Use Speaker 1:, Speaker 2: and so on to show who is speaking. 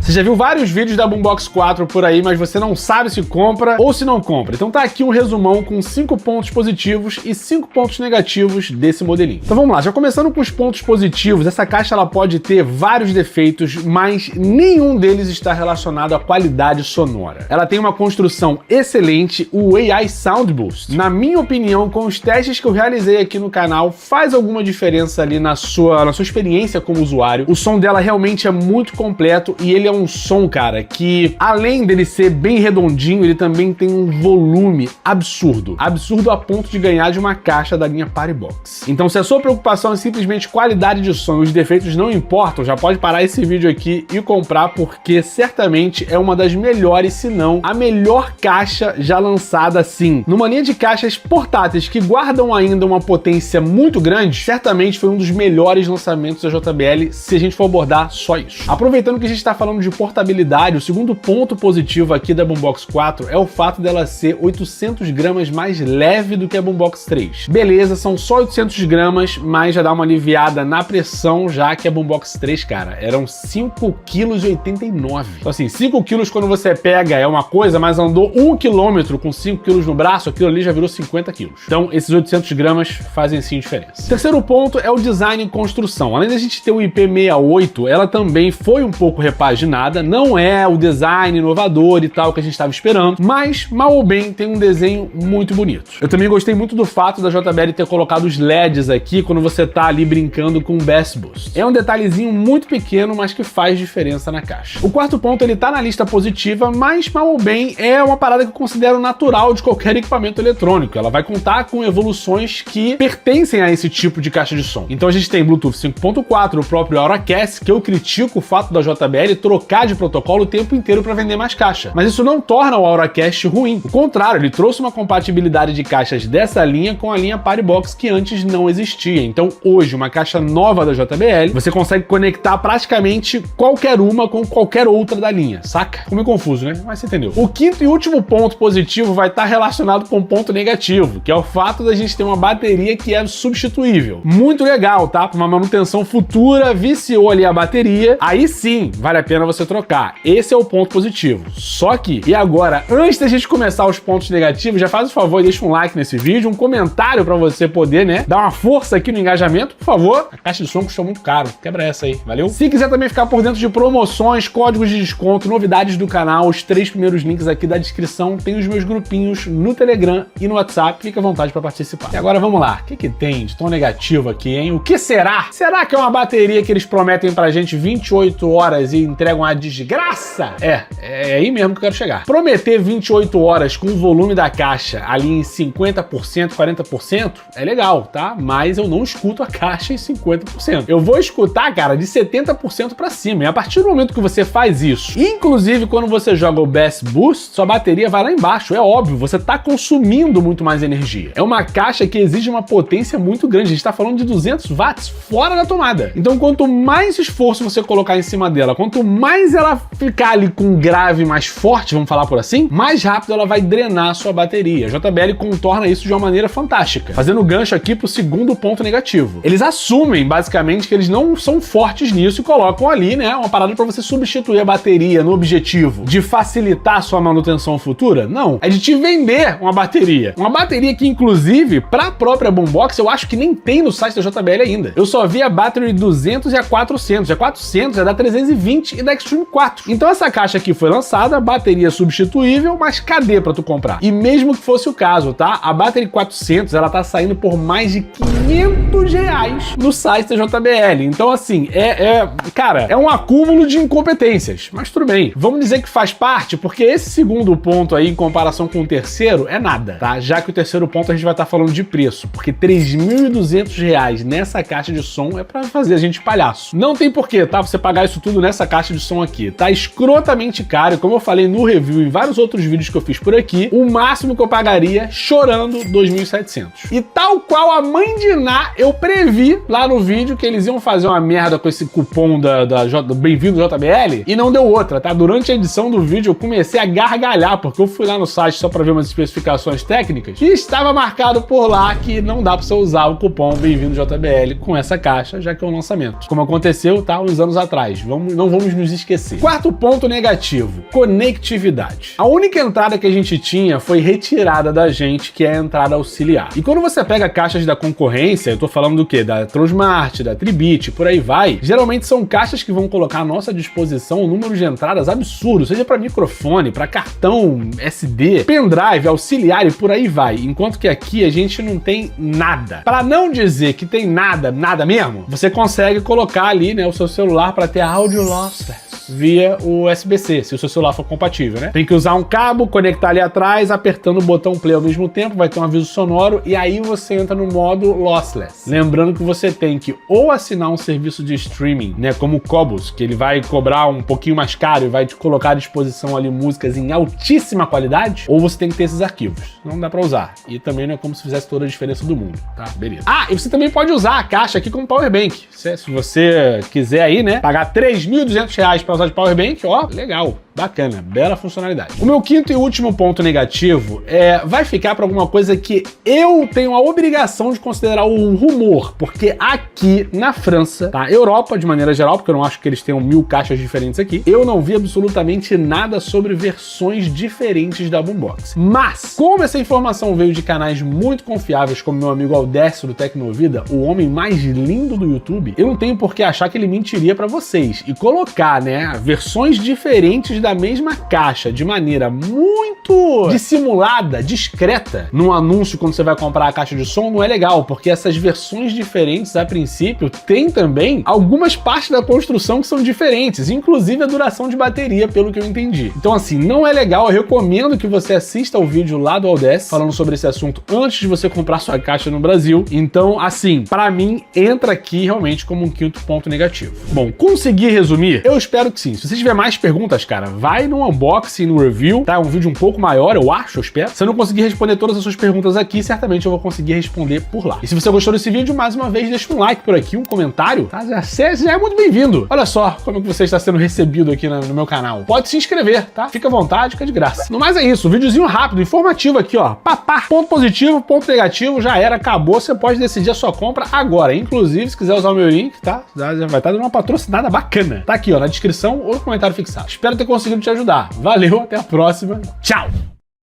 Speaker 1: Você já viu vários vídeos da Boombox 4 por aí, mas você não sabe se compra ou se não compra. Então tá aqui um resumão com 5 pontos positivos e 5 pontos negativos desse modelinho. Então vamos lá, já começando com os pontos positivos, essa caixa ela pode ter vários defeitos, mas nenhum deles está relacionado à qualidade sonora. Ela tem uma construção excelente, o AI Sound Boost. Na minha opinião, com os testes que eu realizei aqui no canal, faz alguma diferença ali na sua experiência como usuário. O som dela realmente é muito completo e ele é um som, cara, que além dele ser bem redondinho, ele também tem um volume absurdo. Absurdo a ponto de ganhar de uma caixa da linha Party Box. Então se a sua preocupação é simplesmente qualidade de som e os defeitos não importam, já pode parar esse vídeo aqui e comprar, porque certamente é uma das melhores, se não a melhor caixa já lançada assim. Numa linha de caixas portáteis que guardam ainda uma potência muito grande, certamente foi um dos melhores lançamentos da JBL, se a gente for abordar só isso. Aproveitando que a gente está falando de portabilidade, o segundo ponto positivo aqui da Boombox 4 é o fato dela ser 800 gramas mais leve do que a Boombox 3. Beleza, são só 800 gramas, mas já dá uma aliviada na pressão, já que a Boombox 3, cara, eram 5,89 kg. Então assim, 5 kg quando você pega é uma coisa, mas andou 1 km com 5 kg no braço, aquilo ali já virou 50 kg. Então esses 800 gramas fazem sim diferença. O terceiro ponto é o design e construção. Além da gente ter o IP68, ela também foi um pouco repaginada, não é o design inovador e tal que a gente estava esperando, mas mal ou bem tem um desenho muito bonito. Eu também gostei muito do fato da JBL ter colocado os LEDs aqui quando você tá ali brincando com o Bass Boost. É um detalhezinho muito pequeno, mas que faz diferença na caixa. O quarto ponto, ele tá na lista positiva, mas mal ou bem é uma parada que eu considero natural de qualquer equipamento eletrônico. Ela vai contar com evoluções que pertencem a esse tipo de caixa de som. Então a gente tem Bluetooth 5.4, o próprio Auracast, que eu critico o fato da JBL trocar de protocolo o tempo inteiro para vender mais caixa. Mas isso não torna o Auracast ruim. O contrário, ele trouxe uma compatibilidade de caixas dessa linha com a linha Party Box que antes não existia. Então hoje, uma caixa nova da JBL, você consegue conectar praticamente qualquer uma com qualquer outra da linha, saca? Ficou meio confuso, né? Mas você entendeu. O quinto e último ponto positivo vai estar relacionado com o ponto negativo, que é o fato da gente ter uma bateria que é substituível. Muito legal, tá? Para uma manutenção futura, viciou ali a bateria, aí sim, vale a pena você trocar. Esse é o ponto positivo. Só que, e agora, antes da gente começar os pontos negativos, já faz o favor e deixa um like nesse vídeo, um comentário para você poder, né, dar uma força aqui no engajamento, por favor. A caixa de som custou muito caro, quebra essa aí, valeu? Se quiser também ficar por dentro de promoções, códigos de desconto, novidades do canal, os 3 primeiros links aqui da descrição, tem os meus grupinhos no Telegram e no WhatsApp, fica à vontade para participar. E agora vamos lá, o que tem de tão negativo aqui, hein? O que será? Será que é uma bateria que eles prometem pra gente 28 horas e entregam a desgraça? É aí mesmo que eu quero chegar. Prometer 28 horas com o volume da caixa ali em 50%, 40% é legal, tá? Mas eu não escuto a caixa em 50%. Eu vou escutar, cara, de 70% pra cima. E a partir do momento que você faz isso, inclusive quando você joga o Bass Boost, sua bateria vai lá embaixo. É óbvio, você tá consumindo muito mais energia. É uma caixa que exige uma potência muito grande. A gente tá falando de 200 watts fora da tomada. Então, quanto mais esforço você colocar em cima dela, quanto mais ela ficar ali com um grave mais forte, vamos falar por assim, mais rápido ela vai drenar a sua bateria. A JBL contorna isso de uma maneira fantástica, fazendo gancho aqui pro segundo ponto negativo. Eles assumem, basicamente, que eles não são fortes nisso e colocam ali, né, uma parada para você substituir a bateria no objetivo de facilitar a sua manutenção futura. Não, é de te vender uma bateria. Uma bateria que, inclusive, para a própria Boombox, eu acho que nem tem no site da JBL ainda. Eu só vi a Battery 200 e a 400. A 400 é da 320 e da Extreme 4. Então essa caixa aqui foi lançada, bateria substituível, mas cadê para tu comprar? E mesmo que fosse o caso, tá? A Battery 400, ela tá saindo por mais de R$500 no site da JBL. Então assim, cara, é um acúmulo de incompetências. Mas tudo bem. Vamos dizer que faz parte, porque esse segundo ponto aí, em comparação com o terceiro, é nada, tá? Já que o terceiro ponto a gente vai estar falando de preço, porque R$3.200 nessa caixa de som é pra fazer a gente palhaço. Não tem porquê, tá? Você pagar isso tudo nessa caixa de som aqui. Tá escrotamente caro, e como eu falei no review e em vários outros vídeos que eu fiz por aqui, o máximo que eu pagaria, chorando, 2.700. E tal qual a mãe de Ná, eu previ lá no vídeo que eles iam fazer uma merda com esse cupom do Bem-vindo JBL, e não deu outra, tá? Durante a edição do vídeo eu comecei a gargalhar, porque eu fui lá no site só pra ver umas especificações técnicas, e estava marcado por lá que não dá pra você usar o cupom Bem-vindo JBL com essa caixa, já que é um lançamento. Como aconteceu, tá? Uns anos atrás. Não vamos nos esquecer. Quarto ponto negativo, conectividade. A única entrada que a gente tinha foi retirada da gente, que é a entrada auxiliar. E quando você pega caixas da concorrência, eu tô falando do quê? Da Tronsmart, da Tribit, por aí vai, geralmente são caixas que vão colocar à nossa disposição um número de entradas absurdo, seja para microfone, para cartão SD, pendrive, auxiliar e por aí vai. Enquanto que aqui a gente não tem nada. Para não dizer que tem nada mesmo, você consegue colocar ali, né, o seu celular para ter áudio lossless via o USB-C, se o seu celular for compatível, né? Tem que usar um cabo, conectar ali atrás, apertando o botão play ao mesmo tempo, vai ter um aviso sonoro e aí você entra no modo lossless. Lembrando que você tem que ou assinar um serviço de streaming, né, como o Qobuz, que ele vai cobrar um pouquinho mais caro e vai te colocar à disposição ali músicas em altíssima qualidade, ou você tem que ter esses arquivos. Não dá pra usar. E também não é como se fizesse toda a diferença do mundo, tá? Beleza. Ah, e você também pode usar a caixa aqui como powerbank. Se você quiser aí, né, pagar R$3.200 pra usar de powerbank, ó, legal. Bacana, bela funcionalidade. O meu quinto e último ponto negativo vai ficar para alguma coisa que eu tenho a obrigação de considerar um rumor, porque aqui na França, tá? Europa, de maneira geral, porque eu não acho que eles tenham 1000 caixas diferentes aqui, eu não vi absolutamente nada sobre versões diferentes da Boombox. Mas, como essa informação veio de canais muito confiáveis, como meu amigo Aldécio do Tecnovida, o homem mais lindo do YouTube, eu não tenho por que achar que ele mentiria para vocês. E colocar, né, versões diferentes da mesma caixa de maneira muito dissimulada, discreta, num anúncio quando você vai comprar a caixa de som não é legal, porque essas versões diferentes, a princípio, tem também algumas partes da construção que são diferentes, inclusive a duração de bateria, pelo que eu entendi. Então, assim, não é legal, eu recomendo que você assista ao vídeo lá do Aldécio, falando sobre esse assunto antes de você comprar sua caixa no Brasil. Então, assim, pra mim, entra aqui realmente como um quinto ponto negativo. Bom, consegui resumir? Eu espero que sim. Se você tiver mais perguntas, cara, vai no unboxing, no review, tá? É um vídeo um pouco maior, eu acho, eu espero. Se eu não conseguir responder todas as suas perguntas aqui, certamente eu vou conseguir responder por lá. E se você gostou desse vídeo, mais uma vez, deixa um like por aqui, um comentário, tá? Já é muito bem-vindo. Olha só como que você está sendo recebido aqui no meu canal. Pode se inscrever, tá? Fica à vontade, fica de graça. No mais é isso, um videozinho rápido, informativo aqui, ó. Papá, ponto positivo, ponto negativo, já era, acabou. Você pode decidir a sua compra agora. Inclusive, se quiser usar o meu link, tá? Já vai estar dando uma patrocinada bacana. Tá aqui, ó, na descrição ou no comentário fixado. Espero ter conseguido te ajudar. Valeu, até a próxima. Tchau!